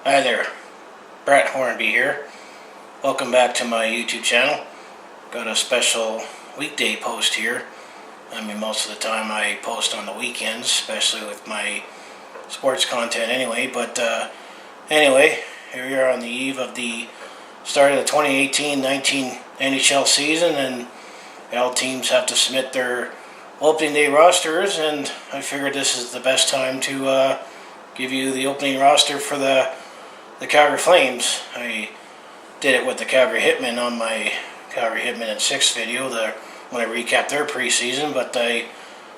Hi there, Brett Hornby here. Welcome back to my YouTube channel. Got a special weekday post here. I mean, most of the time I post on the weekends, especially with my sports content anyway. But anyway, here we are on the eve of the start of the 2018-19 NHL season, and all teams have to submit their opening day rosters, and I figured this is the best time to give you the opening roster for the Calgary Flames. I did it with the Calgary Hitmen on my Calgary Hitmen in 6 video when I recapped their preseason, but I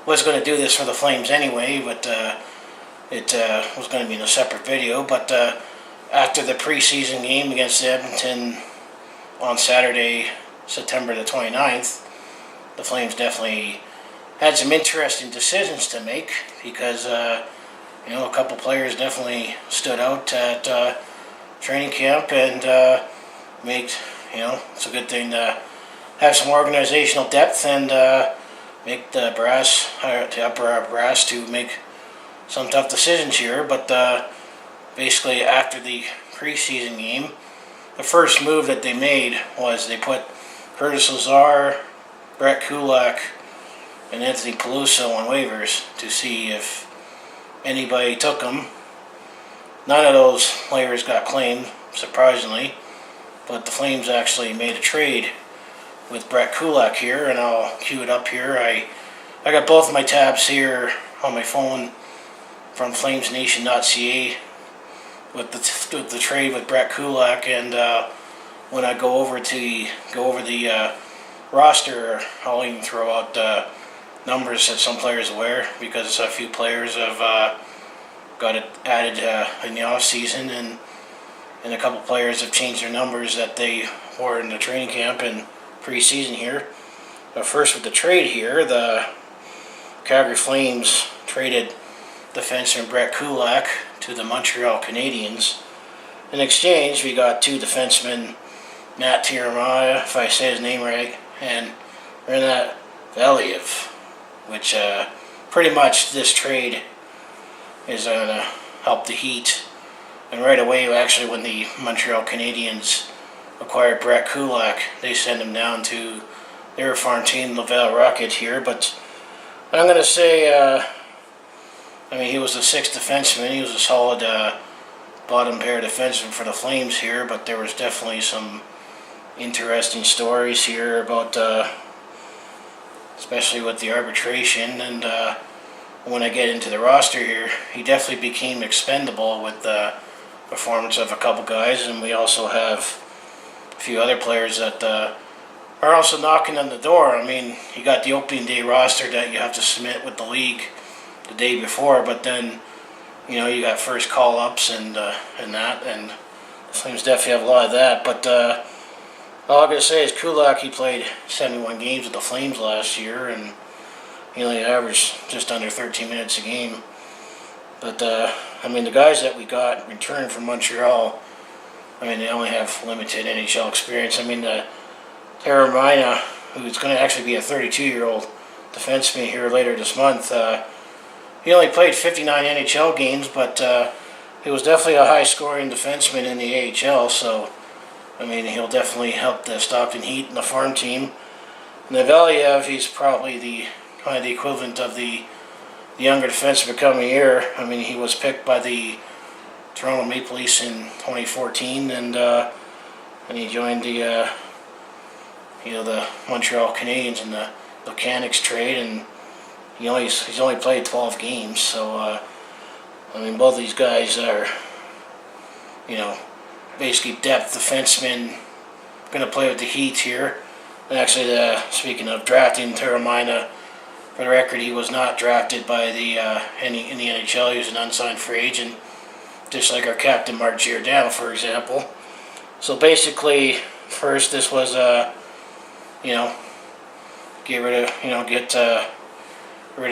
was going to do this for the Flames anyway, but it was going to be in a separate video. But after the preseason game against Edmonton on Saturday, September the 29th, the Flames definitely had some interesting decisions to make because a couple players definitely stood out at training camp, and it's a good thing to have some organizational depth and make the upper brass to make some tough decisions here. But basically, after the preseason game, the first move that they made was they put Curtis Lazar, Brett Kulak, and Anthony Peluso on waivers to see if anybody took them. None of those players got claimed, surprisingly, but the Flames actually made a trade with Brett Kulak here, and I'll cue it up here. I got both of my tabs here on my phone from flamesnation.ca with the trade with Brett Kulak, and when I go over the roster, I'll even throw out numbers that some players wear, because a few players have got it added in the off season, and a couple players have changed their numbers that they wore in the training camp and preseason here. First with the trade here, the Calgary Flames traded defenseman Brett Kulak to the Montreal Canadiens. In exchange, we got two defensemen, Matt Taormina, if I say his name right, and Rinat Valiev, which pretty much this trade is going to help the Heat. And right away, actually, when the Montreal Canadiens acquired Brett Kulak, they sent him down to their farm team, Laval Rocket here. But I'm going to say, he was the sixth defenseman. He was a solid bottom pair defenseman for the Flames here, but there was definitely some interesting stories here about, especially with the arbitration, and when I get into the roster here, he definitely became expendable with the performance of a couple guys, and we also have a few other players that are also knocking on the door. I mean, you got the opening day roster that you have to submit with the league the day before, but then you got first call-ups and that, and the Flames definitely have a lot of that. But all I'm going to say is Kulak, he played 71 games with the Flames last year, and he only averaged just under 13 minutes a game. But, the guys that we got returned from Montreal, they only have limited NHL experience. The Taormina, who's going to actually be a 32-year-old defenseman here later this month, he only played 59 NHL games, but he was definitely a high-scoring defenseman in the AHL, so he'll definitely help the Stockton Heat and the farm team. And the Valiev, he's probably the equivalent of the younger defenseman coming year. He was picked by the Toronto Maple Leafs in 2014, and he joined the Montreal Canadiens in the Canucks trade, and he's only played 12 games. So both these guys are basically depth defensemen, going to play with the Heat here. And actually, speaking of drafting Taormina, for the record, he was not drafted by in the NHL. He was an unsigned free agent, just like our captain Mark Giordano, for example. So basically, first this was get rid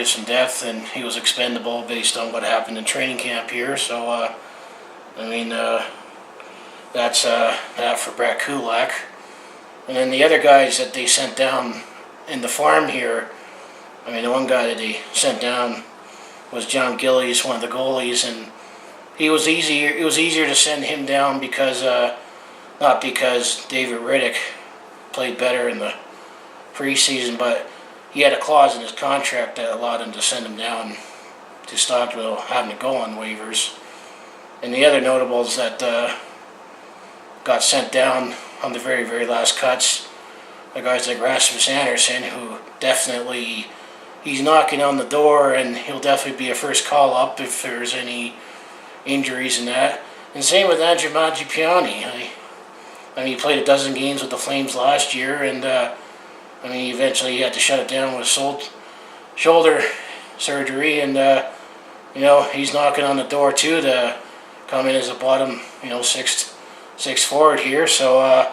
of some depth, and he was expendable based on what happened in training camp here. So that's that for Brett Kulak. And then the other guys that they sent down in the farm here, the one guy that they sent down was John Gillies, one of the goalies, and He was easier. It was easier to send him down because not because David Rittich played better in the preseason, but he had a clause in his contract that allowed him to send him down to Stockville, having to go on waivers. And the other notables that got sent down on the very, very last cuts are guys like Rasmus Andersson, who definitely, he's knocking on the door, and he'll definitely be a first call up if there's any injuries in that. And same with Andrew Mangiapane. I mean, he played a dozen games with the Flames last year, and eventually he had to shut it down with shoulder surgery, and he's knocking on the door too to come in as a bottom, six forward here. So,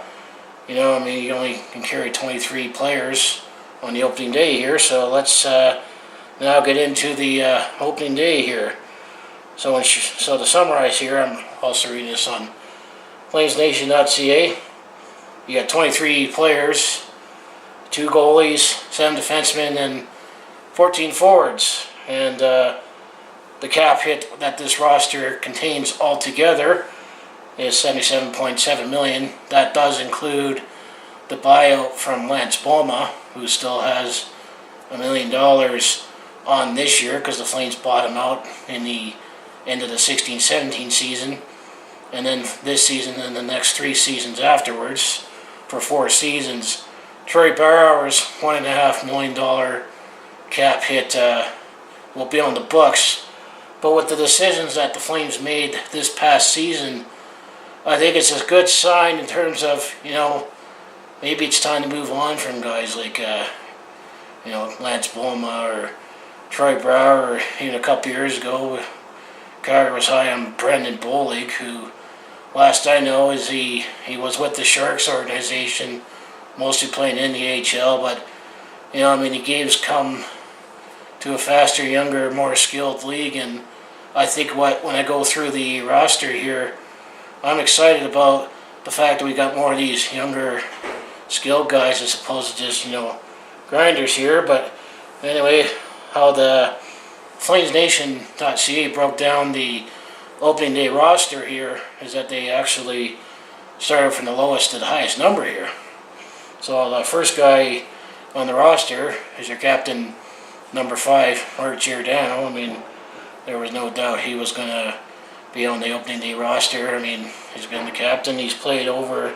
you only can carry 23 players on the opening day here. So let's now get into the opening day here. So to summarize here, I'm also reading this on FlamesNation.ca. You got 23 players, 2 goalies, 7 defensemen, and 14 forwards. And the cap hit that this roster contains altogether is $77.7 million. That does include the buyout from Lance Boma, who still has $1 million on this year because the Flames bought him out in the end of the 16-17 season, and then this season and the next 3 seasons afterwards for 4 seasons. Troy Bauer's $1.5 million cap hit will be on the books. But with the decisions that the Flames made this past season, I think it's a good sign in terms of, maybe it's time to move on from guys like, Lance Boma or Troy Bauer, or even a couple years ago, Calgary was high on Brendan Bollig, who, last I know, is he was with the Sharks organization, mostly playing in the AHL, but, the game's come to a faster, younger, more skilled league, and I think when I go through the roster here, I'm excited about the fact that we got more of these younger, skilled guys as opposed to just, grinders here. But anyway, how the FlamesNation.ca broke down the opening day roster here is that they actually started from the lowest to the highest number here. So the first guy on the roster is your captain, number 5, Mark Giordano. There was no doubt he was going to be on the opening day roster. He's been the captain. He's played over,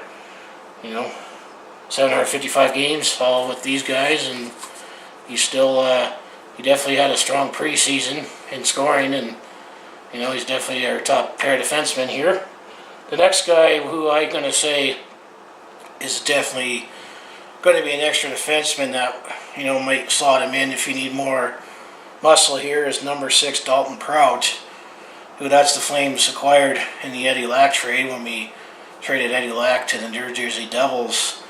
755 games, all with these guys, and he's still, he definitely had a strong preseason in scoring, and, he's definitely our top pair defenseman here. The next guy who I'm going to say is definitely going to be an extra defenseman that, might slot him in if you need more muscle here is number 6, Dalton Prout, who that's the Flames acquired in the Eddie Lack trade when we traded Eddie Lack to the New Jersey Devils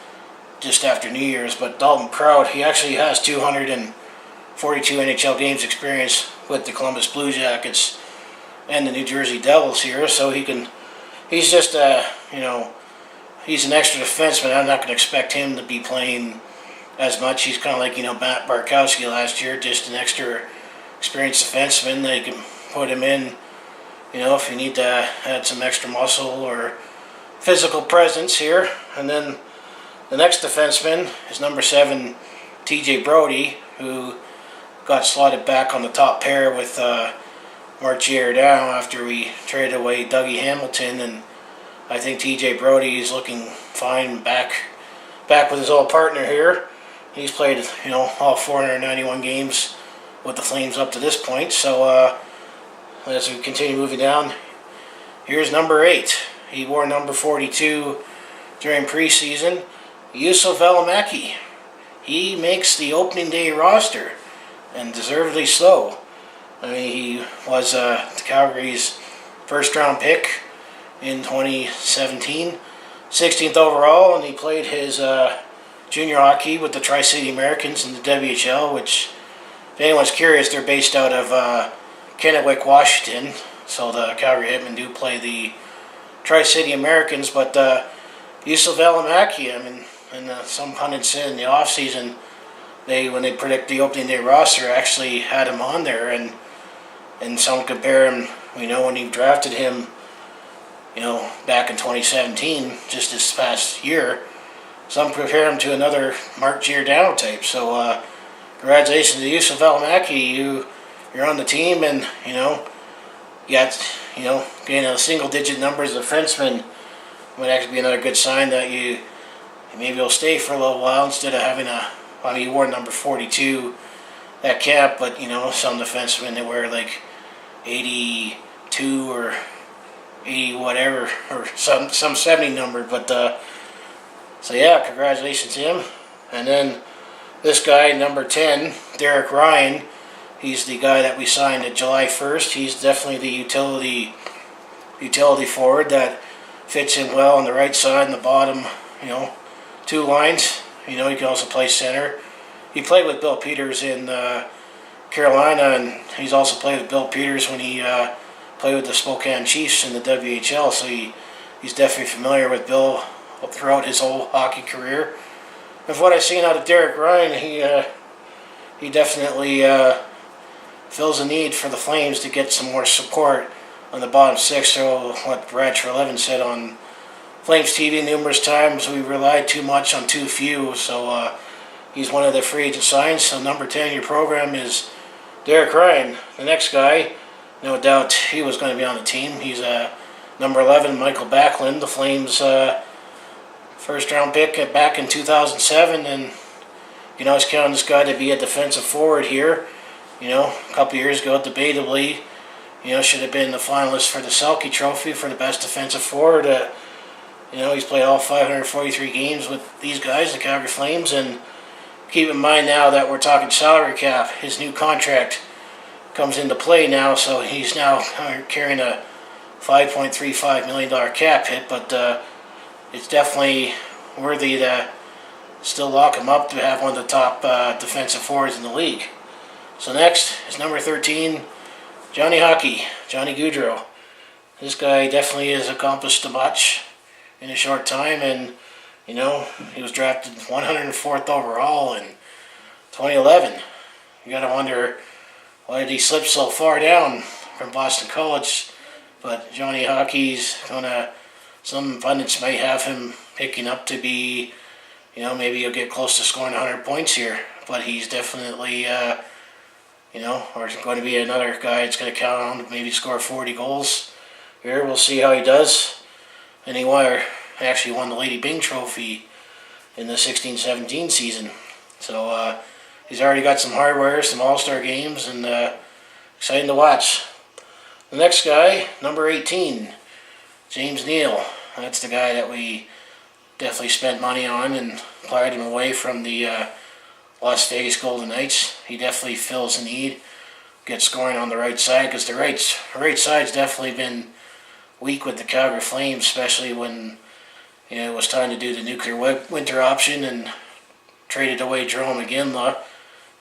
just after New Year's. But Dalton Prout, he actually has 242 NHL games experience with the Columbus Blue Jackets and the New Jersey Devils here, so he's just he's an extra defenseman. I'm not going to expect him to be playing as much. He's kind of like, Matt Barkowski last year, just an extra experienced defenseman that you can put him in, if you need to add some extra muscle or physical presence here. And then the next defenseman is number 7, TJ Brodie, who got slotted back on the top pair with Mark Giordano after we traded away Dougie Hamilton, and I think TJ Brodie is looking fine back with his old partner here. He's played, all 491 games with the Flames up to this point. So as we continue moving down, here's number 8. He wore number 42 during preseason. Juuso Valimaki. He makes the opening day roster, and deservedly so. He was Calgary's first-round pick in 2017, 16th overall, and he played his junior hockey with the Tri-City Americans in the WHL, which, if anyone's curious, they're based out of Kennewick, Washington. So the Calgary Hitmen do play the Tri-City Americans, but Juuso Valimaki, and some pundits said in the offseason, when they predict the opening day roster, actually had him on there, and some compare him We know when you drafted him, back in 2017, just this past year, some compare him to another Mark Giordano type. So congratulations to Juuso Valimaki. You're on the team, and you got getting a single-digit numbers of defensemen might actually be another good sign that you maybe will stay for a little while instead of having you wore number 42 at camp, but some defensemen they wear like 82 or 80 whatever, or some 70 number, but so yeah, congratulations to him. And then this guy, number 10, Derek Ryan, he's the guy that we signed at July 1st. He's definitely the utility forward that fits in well on the right side and the bottom, two lines. He can also play center. He played with Bill Peters in Carolina, and he's also played with Bill Peters when he played with the Spokane Chiefs in the WHL, so he's definitely familiar with Bill throughout his whole hockey career. With what I've seen out of Derek Ryan, he definitely fills a need for the Flames to get some more support on the bottom six. So what Brad Trelevin said on Flames TV numerous times, we relied too much on too few. So he's one of the free agent signs. So number 10 in your program is Derek Ryan. The next guy, no doubt he was going to be on the team. He's number 11, Mikael Backlund, the Flames' first-round pick back in 2007, and I was counting this guy to be a defensive forward here. A couple years ago, debatably, should have been the finalist for the Selke Trophy for the best defensive forward. He's played all 543 games with these guys, the Calgary Flames, and keep in mind now that we're talking salary cap, his new contract comes into play now, so he's now carrying a $5.35 million cap hit, but it's definitely worthy to still lock him up to have one of the top defensive forwards in the league. So next is number 13, Johnny Gaudreau. This guy definitely has accomplished a much in a short time, and he was drafted 104th overall in 2011. You gotta wonder, why did he slip so far down from Boston College? But Johnny Hockey's some pundits might have him picking up to be, maybe he'll get close to scoring 100 points here. But he's definitely, or going to be another guy that's going to count on maybe score 40 goals here. We'll see how he does. And he actually won the Lady Byng Trophy in the 16-17 season. So he's already got some hardware, some all-star games, and exciting to watch. The next guy, number 18, James Neal. That's the guy that we definitely spent money on and acquired him away from the Las Vegas Golden Knights. He definitely fills the need, gets scoring on the right side, because the right side's definitely been weak with the Calgary Flames, especially when it was time to do the nuclear winter option and traded away Jerome McGinley,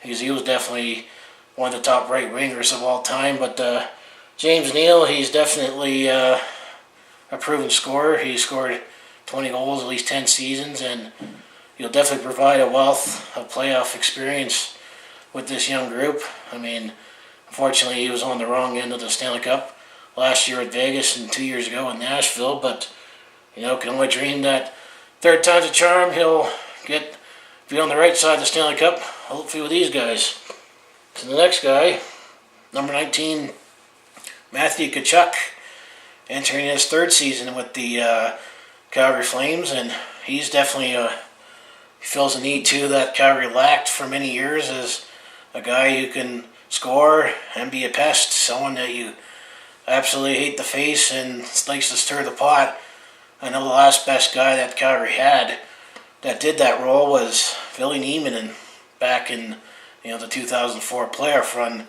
because he was definitely one of the top right wingers of all time. But James Neal, he's definitely a proven scorer. He scored 20 goals at least 10 seasons, and he'll definitely provide a wealth of playoff experience with this young group. I mean, unfortunately, he was on the wrong end of the Stanley Cup last year at Vegas and 2 years ago in Nashville, but can only dream that third time's a charm. He'll be on the right side of the Stanley Cup, hopefully with these guys. So the next guy, number 19, Matthew Tkachuk, entering his third season with the Calgary Flames, and he's definitely he fills a need too that Calgary lacked for many years, as a guy who can score and be a pest, someone that you absolutely hate the face and likes to stir the pot. I know the last best guy that Calgary had that did that role was Ville Nieminen back in the 2004 playoff run.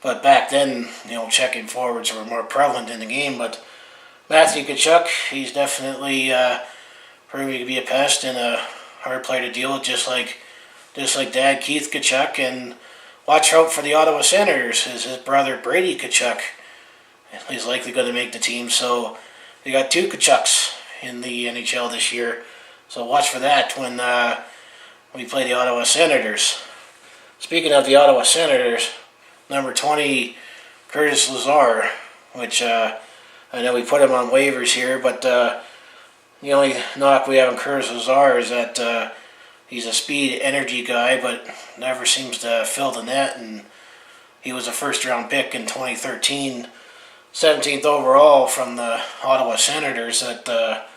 But back then, checking forwards were more prevalent in the game. But Matthew Tkachuk, he's definitely proving to be a pest and a hard player to deal with, just like Dad Keith Tkachuk. And watch out for the Ottawa Senators, his brother Brady Tkachuk. He's likely going to make the team. So you got two Tkachuks in the NHL this year. So watch for that when we play the Ottawa Senators. Speaking of the Ottawa Senators, number 20, Curtis Lazar, which I know we put him on waivers here, but the only knock we have on Curtis Lazar is that he's a speed energy guy, but never seems to fill the net, and he was a first-round pick in 2013, 17th overall from the Ottawa Senators. That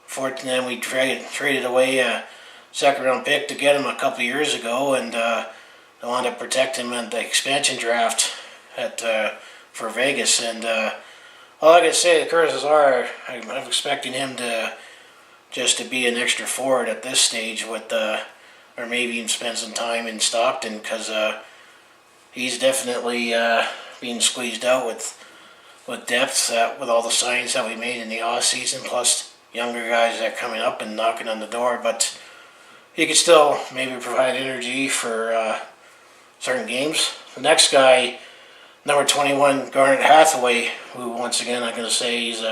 fortunately we traded away a second-round pick to get him a couple years ago, and they wanted to protect him in the expansion draft for Vegas. And all I can say to Curtis Lazar, I'm expecting him to be an extra forward at this stage with, or maybe even spend some time in Stockton, because he's definitely being squeezed out with depth, with all the signings that we made in the off season, plus younger guys that are coming up and knocking on the door. But he could still maybe provide energy for certain games. The next guy, number 21, Garnet Hathaway, who once again I'm going to say he's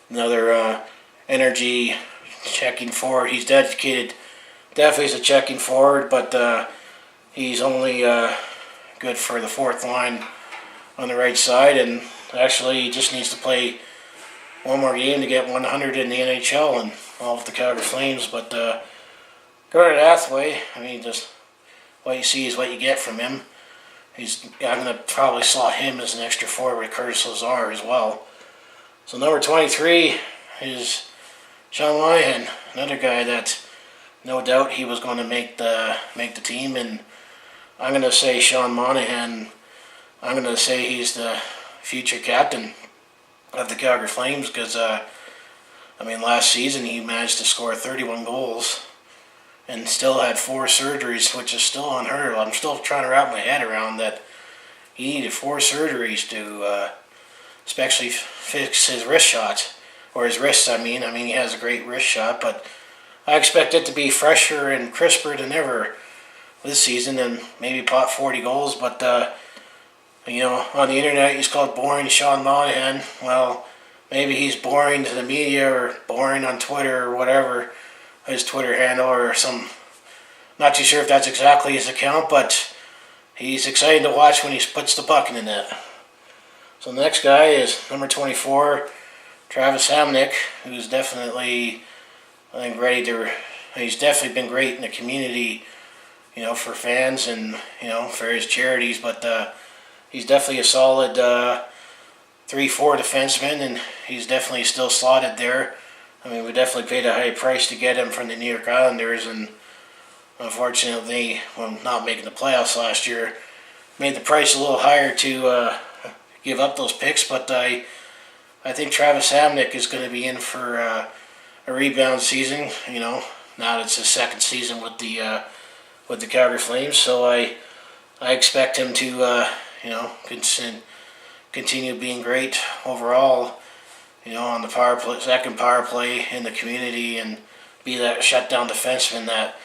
another energy checking forward. He's dedicated, definitely as a checking forward, but he's only good for the fourth line on the right side, and actually he just needs to play one more game to get 100 in the NHL and all with the Calgary Flames. But Garnet Hathaway, I mean, just what you see is what you get from him. I'm going to probably slot him as an extra forward with Curtis Lazar as well. So number 23 is Sean Monahan, another guy that no doubt he was going to make the team, and I'm going to say Sean Monahan, I'm going to say he's the future captain of the Calgary Flames, because last season he managed to score 31 goals and still had 4 surgeries, which is still unheard of. I'm still trying to wrap my head around that. He needed 4 surgeries to especially fix his wrist shot, or his wrists. I mean he has a great wrist shot, but I expect it to be fresher and crisper than ever this season, and maybe pot 40 goals. But on the internet he's called boring Sean Monahan. Well, maybe he's boring to the media, or boring on Twitter, or whatever his Twitter handle, or some. Not too sure if that's exactly his account, but he's exciting to watch when he puts the puck in the net. So the next guy is number 24, Travis Hamonic, who's definitely, I think, he's definitely been great in the community, for fans and, for his charities, but he's definitely a solid 3-4 defenseman, and he's definitely still slotted there. We definitely paid a high price to get him from the New York Islanders, and unfortunately, when not making the playoffs last year, made the price a little higher to give up those picks. But I think Travis Hamonic is going to be in for a rebound season. Now that it's his second season with the Calgary Flames, so I expect him to continue being great overall. On the second power play in the community, and be that shutdown defenseman that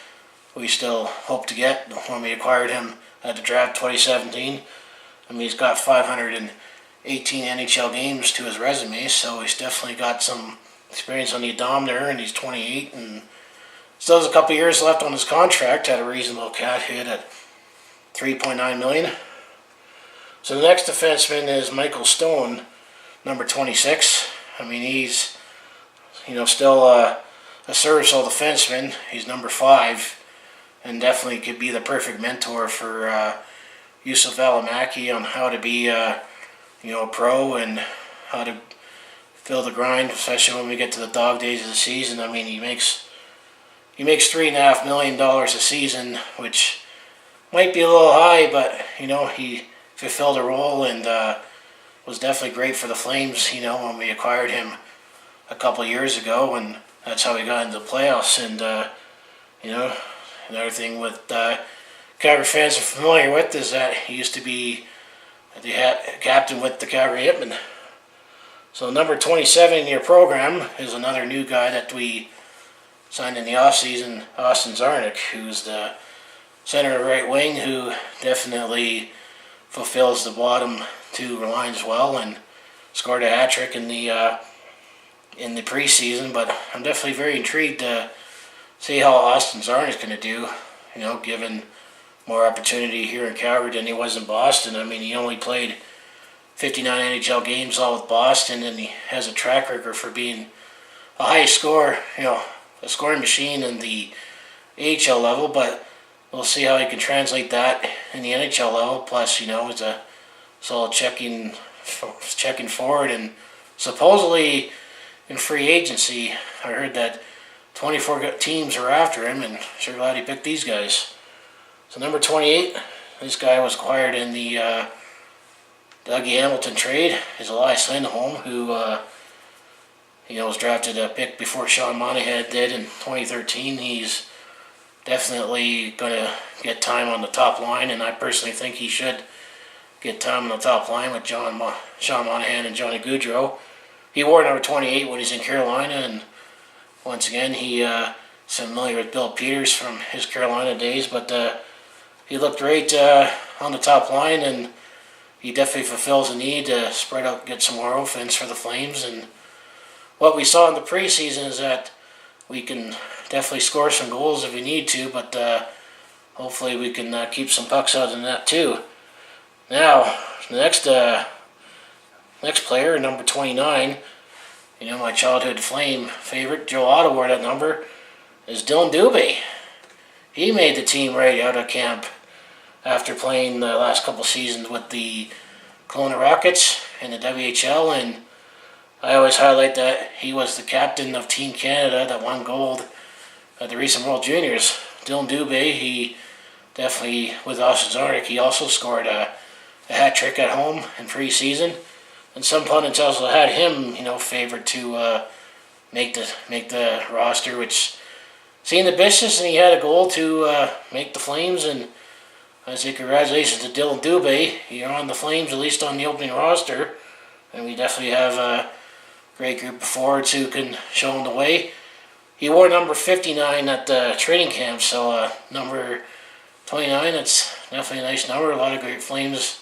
we still hope to get when we acquired him at the draft 2017. He's got 518 NHL games to his resume, so he's definitely got some experience on the odometer, and he's 28, and still has a couple years left on his contract at a reasonable cap hit at $3.9 million. So the next defenseman is Michael Stone, number 26. He's, still a serviceable defenseman. He's number 5, and definitely could be the perfect mentor for Juuso Valimaki on how to be, a pro, and how to feel the grind, especially when we get to the dog days of the season. He makes $3.5 million a season, which might be a little high, but he fulfilled a role, and was definitely great for the Flames, when we acquired him a couple of years ago, and that's how we got into the playoffs. And another thing with Calgary fans are familiar with is that he used to be the captain with the Calgary Hitmen. So number 27 in your program is another new guy that we signed in the offseason, Austin Czarnik, who's the center right wing, who definitely fulfills the bottom 2 lines well, and scored a hat trick in the preseason. But I'm definitely very intrigued to see how Austin Czarnik is going to do, given more opportunity here in Calgary than he was in Boston. He only played 59 NHL games all with Boston, and he has a track record for being a high scorer, a scoring machine in the AHL level, but we'll see how he can translate that in the NHL level. Plus, he's a solid checking forward, and supposedly in free agency, I heard that 24 teams are after him, and sure glad he picked these guys. So number 28, this guy was acquired in the Dougie Hamilton trade, is Elias Lindholm, who was drafted a pick before Sean Monahan did in 2013. He's definitely going to get time on the top line, and I personally think he should get time on the top line with Sean Monahan and Johnny Gaudreau. He wore number 28 when he's in Carolina, and once again, he's familiar with Bill Peters from his Carolina days, but he looked great on the top line, and he definitely fulfills the need to spread out and get some more offense for the Flames. And what we saw in the preseason is that we can definitely score some goals if we need to, but hopefully we can keep some pucks out of the net too. Now, the next player, number 29, my childhood Flame favorite, Joe Otto wore that number, is Dillon Dube. He made the team right out of camp after playing the last couple seasons with the Kelowna Rockets in the WHL, and I always highlight that he was the captain of Team Canada that won gold at the recent World Juniors. Dillon Dube, he definitely, with Czarnik, he also scored a hat trick at home in preseason, and some pundits also had him, favored to make the roster, which seemed ambitious, and he had a goal to make the Flames. And I say congratulations to Dillon Dube. You're on the Flames, at least on the opening roster, and we definitely have a great group of forwards who can show him the way. He wore number 59 at the training camp, so number 29, that's definitely a nice number. A lot of great Flames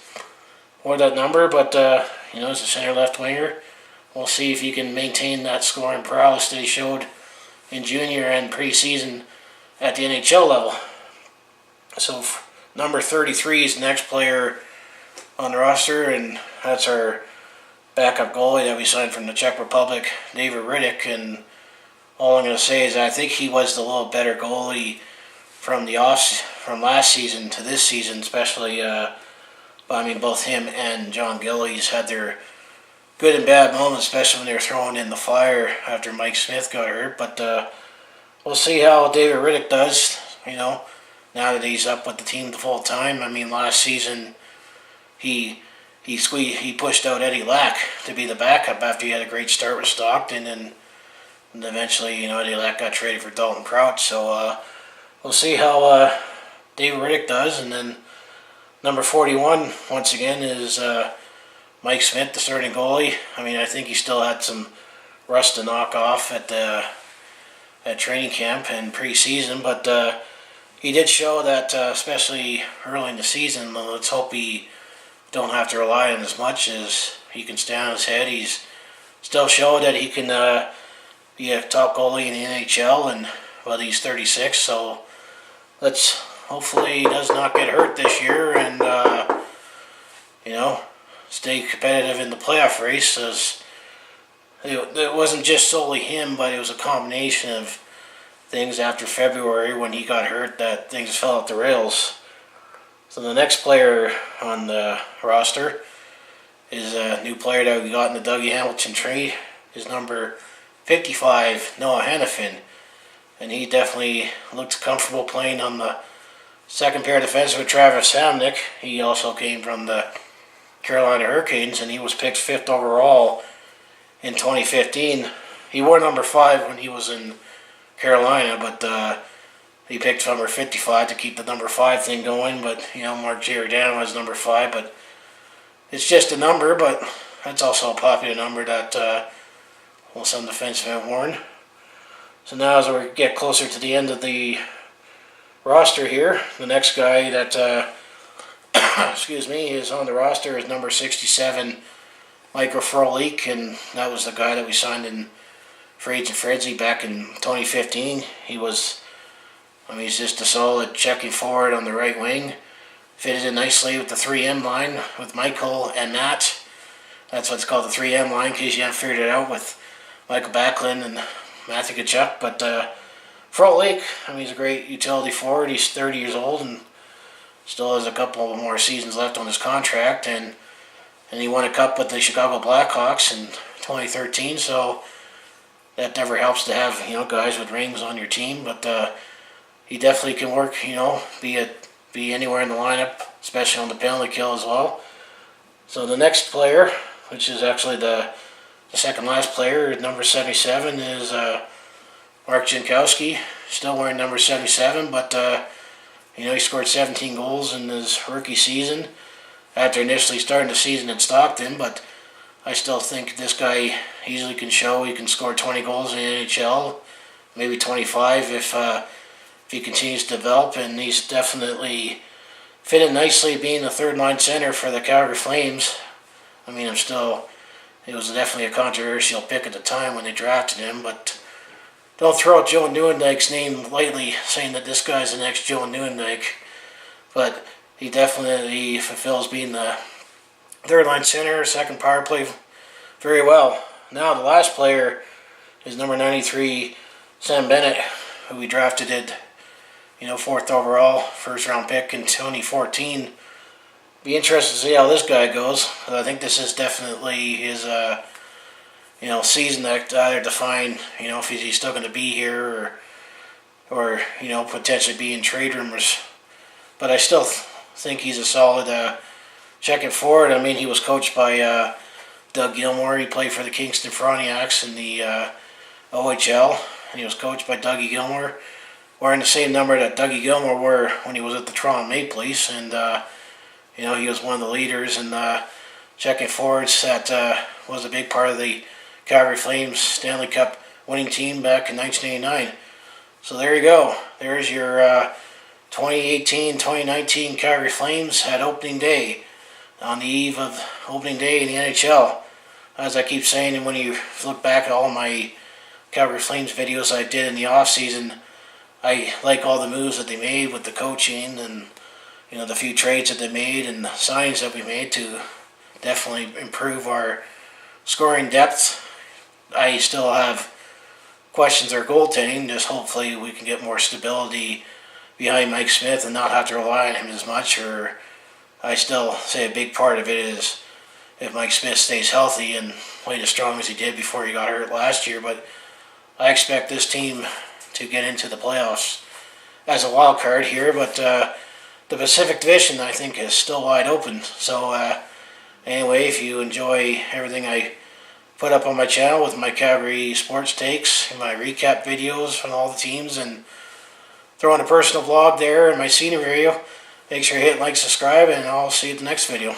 wore that number, but as a center left winger, we'll see if he can maintain that scoring prowess that he showed in junior and preseason at the NHL level. So number 33 is the next player on the roster, and that's our backup goalie that we signed from the Czech Republic, David Rittich. And all I'm going to say is I think he was the little better goalie from last season to this season, especially. Both him and John Gillies had their good and bad moments, especially when they were thrown in the fire after Mike Smith got hurt. But we'll see how David Rittich does, now that he's up with the team the full time. Last season he pushed out Eddie Lack to be the backup after he had a great start with Stockton, and eventually, Eddie Lack got traded for Dalton Prout. So we'll see how David Rittich does. And then number 41, once again, is Mike Smith, the starting goalie. I think he still had some rust to knock off at training camp and preseason, but he did show that, especially early in the season, let's hope he don't have to rely on as much as he can stand on his head. He's still showed that he can be a top goalie in the NHL, and he's 36, so hopefully he does not get hurt this year, and stay competitive in the playoff race. As it wasn't just solely him, but it was a combination of things after February when he got hurt that things fell off the rails. So the next player on the roster is a new player that we got in the Dougie Hamilton trade. Is number 55, Noah Hanifin, and he definitely looked comfortable playing on the second pair of defense with Travis Hamonic. He also came from the Carolina Hurricanes, and he was picked 5th overall in 2015. He wore number 5 when he was in Carolina, but he picked number 55 to keep the number 5 thing going. But Mark Giordano has number 5, but it's just a number. But that's also a popular number that some defensemen have worn. So now, as we get closer to the end of the roster here, the next guy that is on the roster is number 67, Mikael Frolik, and that was the guy that we signed in free agent frenzy back in 2015. He's just a solid checking forward on the right wing. Fitted in nicely with the 3M line with Michael and Matt That's what's called the 3M line, in case you haven't figured it out with Mikael Backlund and Matthew Tkachuk. But Frolik, I mean, he's a great utility forward. He's 30 years old and still has a couple more seasons left on his contract. And he won a cup with the Chicago Blackhawks in 2013. So that never helps to have, you know, guys with rings on your team. But he definitely can work, you know, be anywhere in the lineup, especially on the penalty kill as well. So the next player, which is actually the second last player, number 77, is Mark Jankowski, still wearing number 77, but you know, he scored 17 goals in his rookie season after initially starting the season in Stockton. But I still think this guy easily can show he can score 20 goals in the NHL, maybe 25 if he continues to develop. And he's definitely fitted nicely being the third line center for the Calgary Flames. I mean, it was definitely a controversial pick at the time when they drafted him, but don't throw out Joe Nieuwendyke's name lightly, saying that this guy's the next Joe Nieuwendyke. But he definitely fulfills being the third line center, second power play very well. Now the last player is number 93, Sam Bennett, who we drafted at, you know, 4th overall, first round pick in 2014. Be interested to see how this guy goes. I think this is definitely his you know, season that either define, you know, if he's still going to be here or you know, potentially be in trade rumors. But I still think he's a solid checking forward. I mean, he was coached by Doug Gilmour. He played for the Kingston Frontenacs in the OHL, and he was coached by Dougie Gilmour, wearing the same number that Dougie Gilmour wore when he was at the Toronto Maple Leafs. And you know, he was one of the leaders in checking forwards that was a big part of the Calgary Flames Stanley Cup winning team back in 1989. So there you go. There's your 2018-2019 Calgary Flames at opening day, on the eve of opening day in the NHL. As I keep saying, and when you look back at all my Calgary Flames videos I did in the off-season, I like all the moves that they made with the coaching and, you know, the few trades that they made and the signings that we made to definitely improve our scoring depth. I still have questions our goaltending. Just hopefully we can get more stability behind Mike Smith and not have to rely on him as much. Or I still say a big part of it is if Mike Smith stays healthy and played as strong as he did before he got hurt last year. But I expect this team to get into the playoffs as a wild card here. But the Pacific Division, I think, is still wide open. So anyway, if you enjoy everything I put up on my channel with my Calgary sports takes and my recap videos from all the teams, and throw in a personal vlog there and my senior video, make sure you hit like, subscribe, and I'll see you at the next video.